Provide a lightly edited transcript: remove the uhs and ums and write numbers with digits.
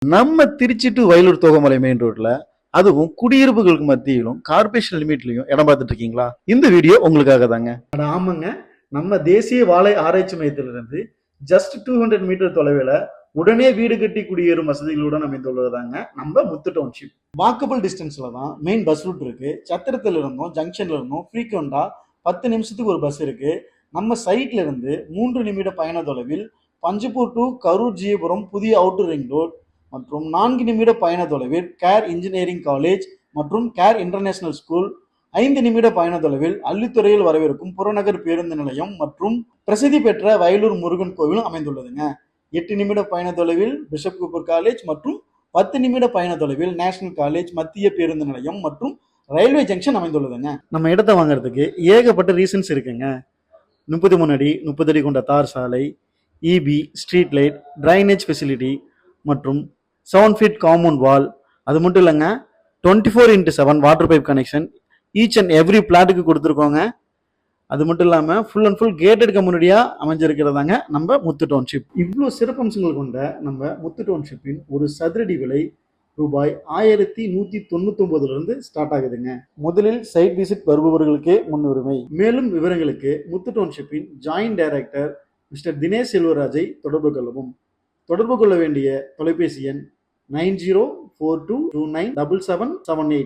நம்ம Trichy to Vayalur Thogamalai main ரோட்ல, அதுவும் குடியிருப்புகளுக்கு மத்தியிலும் கார்பரேஷன் லிமிட்லயும் இடம் பார்த்துட்டு இருக்கீங்களா? இந்த வீடியோ உங்களுக்காக தாங்க. ஆமாங்க, நம்ம தேசிய வாழை ஆராய்ச்சி மையத்திலிருந்து ஜஸ்ட் 200 மீட்டர் தொலைவில் உடனே வீடு கட்டி குடியேறும் வசதிகளுடன் அமைந்துள்ளதாங்க நம்ம முத்து டவுன்ஷிப். வாக்கபிள் டிஸ்டன்ஸ்ல தான் மெயின் பஸ் ரூட் இருக்கு. சத்திரத்துல இருந்தும் ஜங்ஷன்ல இருந்தும் ஃப்ரீக்வெண்டா 10 நிமிஷத்துக்கு ஒரு பஸ் இருக்கு. நம்ம சைட்ல இருந்து 3 நிமிட பயண தொலைவில் பஞ்சப்பூர் டு கரூர் ஜியபுரம் புதிய அவுட்டர் ரிங் ரோட் மற்றும் 4 நிமிட பயண தொலைவில் கேர் இன்ஜினியரிங் காலேஜ் மற்றும் கேர் இன்டர்நேஷனல் ஸ்கூல், 5 நிமிட பயண தொலைவில் அள்ளித்துறையில் வரவிருக்கும் புறநகர் பேருந்து நிலையம் மற்றும் பிரசித்தி பெற்ற வயலூர் முருகன் கோவிலும் அமைந்துள்ளதுங்க. 8 நிமிட பயண தொலைவில் பிஷப் கூப்பர் காலேஜ் மற்றும் 10 நிமிட பயண தொலைவில் நேஷனல் காலேஜ், மத்திய பேருந்து நிலையம் மற்றும் ரயில்வே ஜங்ஷன் அமைந்துள்ளதுங்க. நம்ம இடத்தை வாங்குறதுக்கு ஏகப்பட்ட ரீசன்ஸ் இருக்குங்க. 33 அடி 30 அடி கொண்ட தார் சாலை, EB, street light, drainage facility மற்றும் 7 ஃபீட் காம்பவுண்ட் வால். அது மட்டும் இல்லைங்க, 24x7 water pipe connection each and every பிளாட்டுக்கு கொடுத்துருக்கோங்க. அது மட்டும் இல்லாமல் ஃபுல் அண்ட் ஃபுல் கேட்டட் கம்யூனிட்டியாக அமைஞ்சிருக்கிறதாங்க நம்ம முத்து டவுன்ஷிப். இவ்வளோ சிறப்பம்சங்கள் கொண்ட நம்ம முத்து டவுன்ஷிப்பின் ஒரு சதுரடி விலை ரூபாய் 1199 ஸ்டார்ட் ஆகுதுங்க. முதலில் சைட் விசிட் வருபவர்களுக்கே முன்னுரிமை. மேலும் விவரங்களுக்கு முத்து டவுன்ஷிப்பின் ஜாயின்ட் டைரக்டர் மிஸ்டர் தினேஷ் செல்வராஜை தொடர்பு கொள்ளவும். தொடர்பு கொள்ள வேண்டிய தொலைபேசி எண் 9042297778.